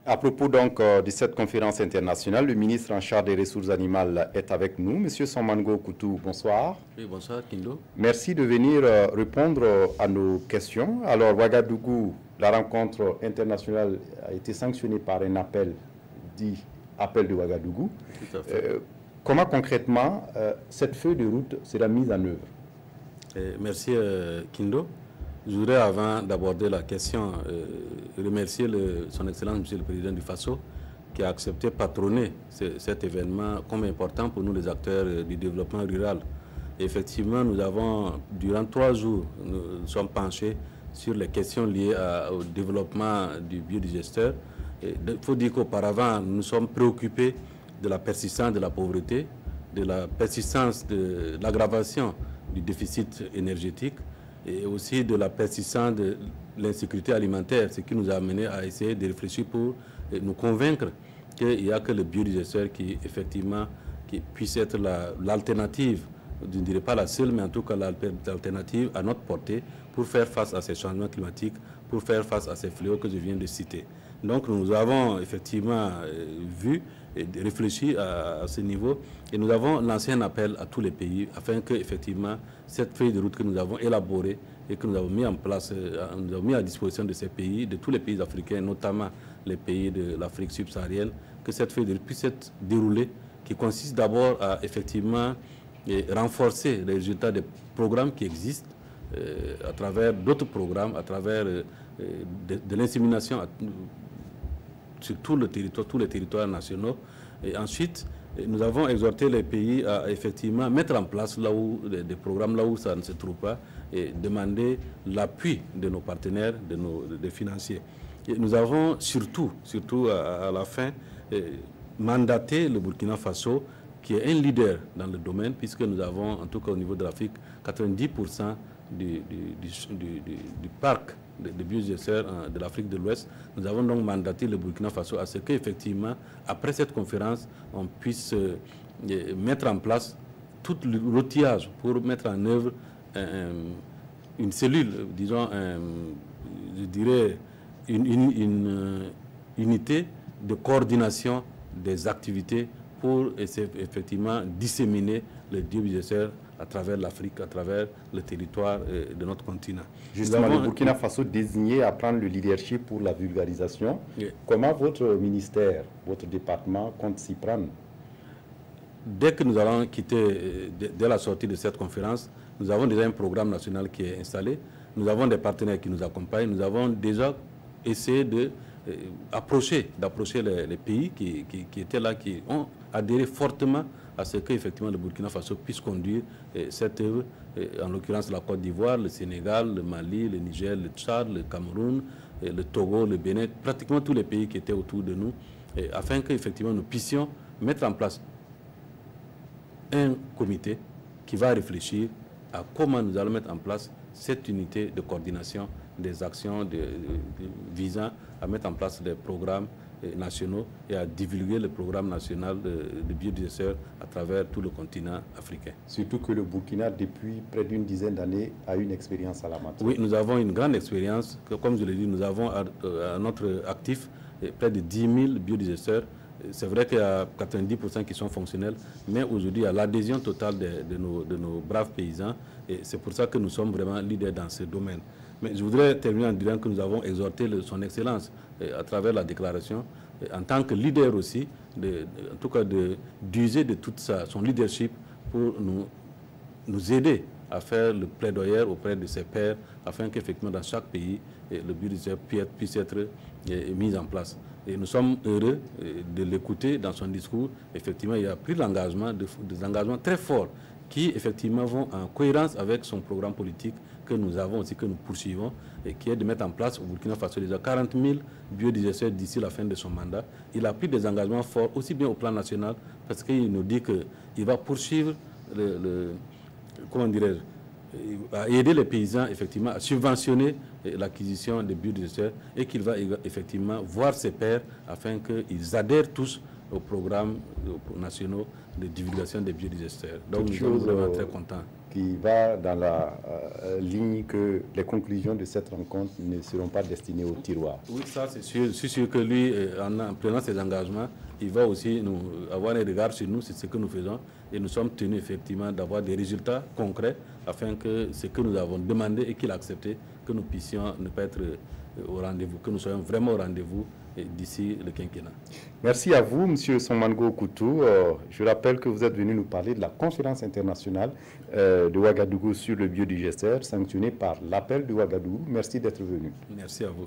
À propos donc de cette conférence internationale, le ministre en charge des ressources animales est avec nous. Monsieur Somango Koutou, bonsoir. Oui, bonsoir Kindo. Merci de venir répondre à nos questions. Alors, Ouagadougou, la rencontre internationale a été sanctionnée par un appel dit appel de Ouagadougou. Tout à fait. Comment concrètement cette feuille de route sera mise en œuvre? Merci Kindo. Je voudrais, avant d'aborder la question, remercier son Excellence, Monsieur le Président du FASO, qui a accepté patronner cet événement comme important pour nous, les acteurs du développement rural. Et effectivement, nous avons, durant 3 jours, nous sommes penchés sur les questions liées au développement du biodigesteur. Il faut dire qu'auparavant, nous sommes préoccupés de la persistance de la pauvreté, de la persistance de l'aggravation du déficit énergétique, et aussi de la persistance de l'insécurité alimentaire, ce qui nous a amené à essayer de réfléchir pour nous convaincre qu'il n'y a que le biodigesteur qui, effectivement, qui puisse être l'alternative, je ne dirais pas la seule, mais en tout cas l'alternative à notre portée pour faire face à ces changements climatiques, pour faire face à ces fléaux que je viens de citer. Donc nous avons effectivement vu et réfléchi à ce niveau et nous avons lancé un appel à tous les pays afin que effectivement cette feuille de route que nous avons élaborée et que nous avons mis en place, nous avons mis à disposition de ces pays, de tous les pays africains, notamment les pays de l'Afrique subsaharienne, que cette feuille de route puisse être déroulée, qui consiste d'abord à effectivement renforcer les résultats des programmes qui existent à travers d'autres programmes, à travers de l'insémination sur tout le territoire, tous les territoires nationaux. Et ensuite, nous avons exhorté les pays à effectivement mettre en place là où, des programmes là où ça ne se trouve pas et demander l'appui de nos partenaires, des financiers. Et nous avons surtout à la fin, mandaté le Burkina Faso, qui est un leader dans le domaine, puisque nous avons, en tout cas au niveau de l'Afrique, 90% du parc de biodigesteurs de l'Afrique de l'Ouest. Nous avons donc mandaté le Burkina Faso à ce qu'effectivement, après cette conférence, on puisse mettre en place tout l'outillage pour mettre en œuvre une cellule, disons, je dirais, une unité de coordination des activités pour effectivement disséminer les biodigesteurs à travers l'Afrique, à travers le territoire de notre continent. Justement, le Burkina Faso désigné à prendre le leadership pour la vulgarisation. Oui. Comment votre ministère, votre département compte s'y prendre? Dès que nous allons quitter, dès la sortie de cette conférence, nous avons déjà un programme national qui est installé. Nous avons des partenaires qui nous accompagnent. Nous avons déjà essayé d'approcher les pays qui étaient là, qui ont adhéré fortement à ce qu'effectivement le Burkina Faso puisse conduire cette œuvre, en l'occurrence la Côte d'Ivoire, le Sénégal, le Mali, le Niger, le Tchad, le Cameroun, le Togo, le Bénin, pratiquement tous les pays qui étaient autour de nous, afin qu'effectivement nous puissions mettre en place un comité qui va réfléchir à comment nous allons mettre en place cette unité de coordination des actions visant à mettre en place des programmes nationaux et à divulguer le programme national de biodigesteur à travers tout le continent africain. Surtout que le Burkina, depuis près d'une dizaine d'années, a une expérience à la matière. Oui, nous avons une grande expérience. Comme je l'ai dit, nous avons à notre actif près de 10 000 biodigesteurs. C'est vrai qu'il y a 90% qui sont fonctionnels, mais aujourd'hui, il y a l'adhésion totale de nos braves paysans. Et c'est pour ça que nous sommes vraiment leaders dans ce domaine. Mais je voudrais terminer en disant que nous avons exhorté son Excellence à travers la déclaration, en tant que leader aussi, en tout cas d'user de tout son leadership pour nous aider à faire le plaidoyer auprès de ses pairs, afin qu'effectivement dans chaque pays, le biodigesteur puisse être mis en place. Et nous sommes heureux de l'écouter dans son discours. Effectivement, il a pris l'engagement, des engagements très forts qui effectivement vont en cohérence avec son programme politique que nous avons aussi, que nous poursuivons, et qui est de mettre en place au Burkina Faso déjà 40 000 biodigesteurs d'ici la fin de son mandat. Il a pris des engagements forts, aussi bien au plan national, parce qu'il nous dit qu'il va poursuivre comment dirais-je, à aider les paysans effectivement à subventionner l'acquisition des biodigesteurs et qu'il va effectivement voir ses pairs afin qu'ils adhèrent tous aux programmes nationaux de divulgation des biodigesteurs. Donc nous sommes vraiment très contents. qui va dans la ligne que les conclusions de cette rencontre ne seront pas destinées au tiroir. Oui, ça c'est sûr. Je suis sûr que lui, en prenant ses engagements, il va aussi avoir un regard sur nous, c'est ce que nous faisons. Et nous sommes tenus effectivement d'avoir des résultats concrets afin que ce que nous avons demandé et qu'il a accepté, que nous puissions ne pas être au rendez-vous, que nous soyons vraiment au rendez-vous d'ici le quinquennat. Merci à vous, M. Somango Koutou. Je rappelle que vous êtes venu nous parler de la conférence internationale de Ouagadougou sur le biodigester, sanctionnée par l'appel de Ouagadougou. Merci d'être venu. Merci à vous.